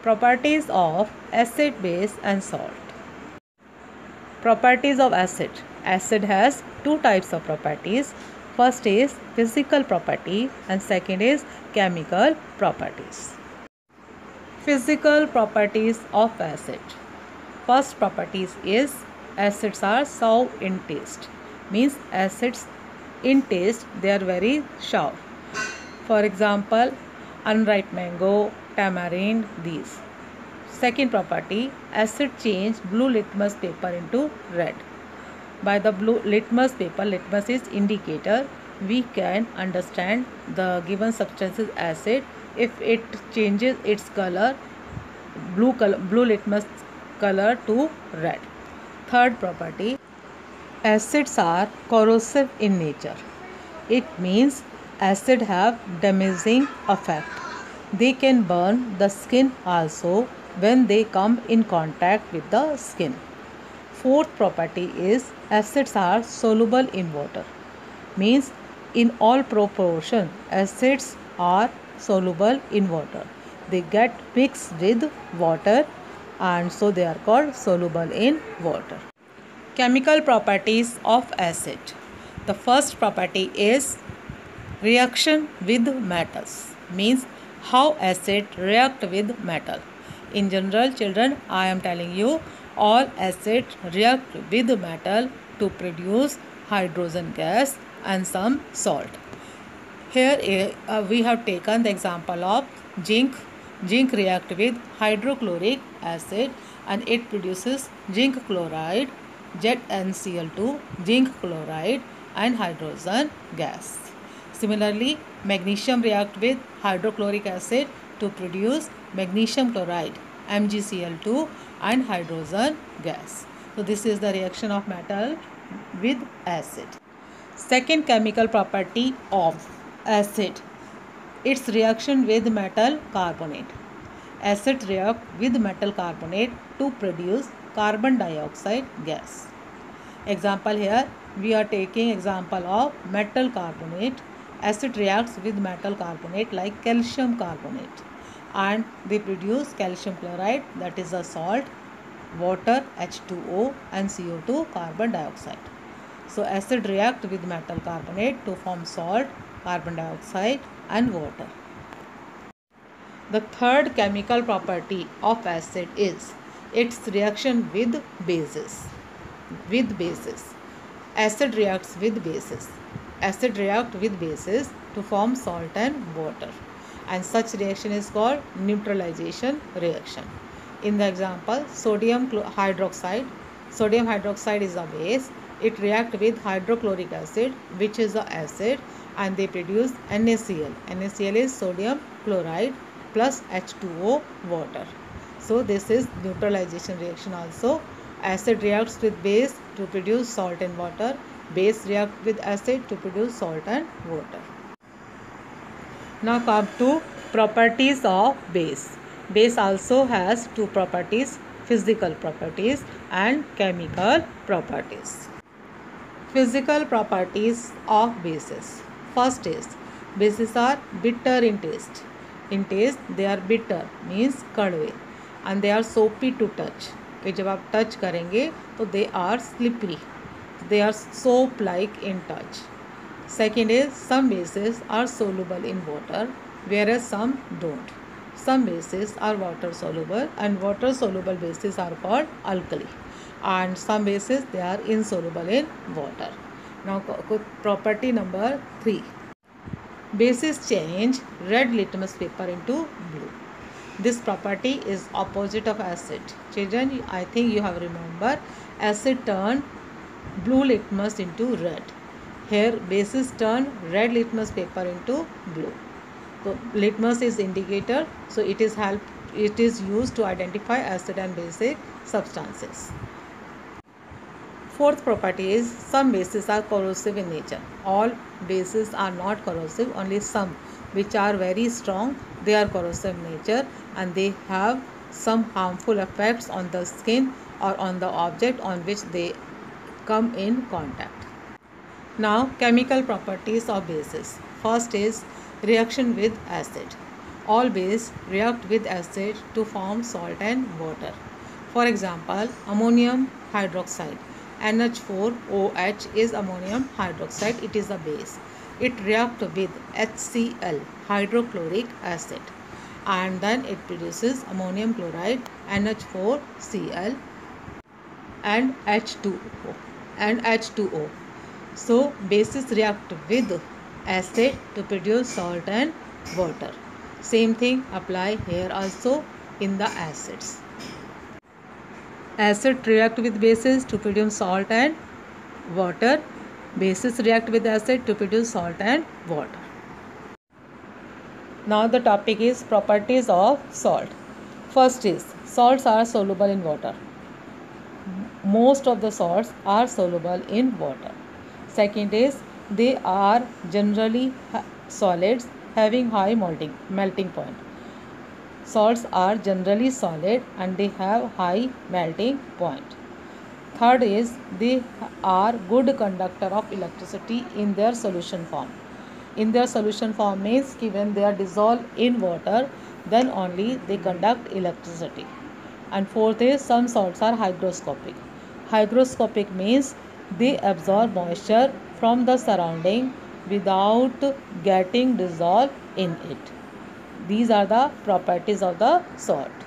Properties of acid, base and salt. Properties of acid. Acid has two types of properties. First is physical property and second is chemical properties. Physical properties of acid. First properties is acids are sour in taste. Means acids in taste they are very sour. For example, unripe mango, tamarind, these. Second property, acid change blue litmus paper into red. By the blue litmus paper, litmus is indicator, we can understand the given substance is acid if it changes its color, blue litmus color to red. Third property, acids are corrosive in nature. It means acid have damaging effect. They can burn the skin also when they come in contact with the skin. Fourth property is acids are soluble in water. Means in all proportion acids are soluble in water. They get mixed with water and so they are called soluble in water. Chemical properties of acid. The first property is reaction with metals. Means how acid react with metal. In general, children, I am telling you all acid react with metal to produce hydrogen gas and some salt. Here we have taken the example of zinc. Zinc react with hydrochloric acid and it produces zinc chloride, ZnCl2, zinc chloride and hydrogen gas. Similarly, magnesium react with hydrochloric acid to produce magnesium chloride, MgCl2 and hydrogen gas. So this is the reaction of metal with acid. Second chemical property of acid, its reaction with metal carbonate. Acid react with metal carbonate to produce carbon dioxide gas. Example here we are taking example of metal carbonate. Acid reacts with metal carbonate like calcium carbonate and they produce calcium chloride, that is a salt, water H2O and CO2 carbon dioxide. So acid react with metal carbonate to form salt, carbon dioxide and water. The third chemical property of acid is its reaction with bases. Acid reacts with bases. Acid react with bases to form salt and water and such reaction is called neutralization reaction. In the example, sodium hydroxide is a base. It reacts with hydrochloric acid which is a acid and they produce NaCl. NaCl is sodium chloride plus H2O water. So this is neutralization reaction also. Acid reacts with base to produce salt and water. Base react with acid to produce salt and water. Now come to properties of base. Base also has two properties, physical properties and chemical properties. Physical properties of bases. First is bases are bitter in taste. In taste they are bitter means कड़वे and they are soapy to touch. कि जब आप touch करेंगे तो they are slippery. They are soap like in touch. Second is some bases are soluble in water whereas some don't. Some bases are water soluble and water soluble bases are called alkali and some bases they are insoluble in water. Now property number 3. Bases change red litmus paper into blue. This property is opposite of acid. Children, I think you have remember acid turn blue litmus into red. Here bases turn red litmus paper into blue. So litmus is indicator, so it is used to identify acid and basic substances. Fourth property is some bases are corrosive in nature. All bases are not corrosive, only some which are very strong they are corrosive in nature and they have some harmful effects on the skin or on the object on which they come in contact. Now chemical properties of bases. First is reaction with acid. All base react with acid to form salt and water. For example, ammonium hydroxide NH4OH is ammonium hydroxide. It is a base. It reacts with HCl hydrochloric acid and then it produces ammonium chloride NH4Cl and H2O and H2O. So bases react with acid to produce salt and water. Same thing apply here also in the acids. Acid react with bases to produce salt and water. Bases react with acid to produce salt and water. Now the topic is properties of salt. First is salts are soluble in water. Most of the salts are soluble in water. Second is they are generally solids having high melting point. Salts are generally solid and they have high melting point. Third is they are good conductor of electricity in their solution form. In their solution form means when they are dissolved in water, then only they conduct electricity. And fourth is some salts are hygroscopic. Hygroscopic means they absorb moisture from the surrounding without getting dissolved in it. These are the properties of the salt.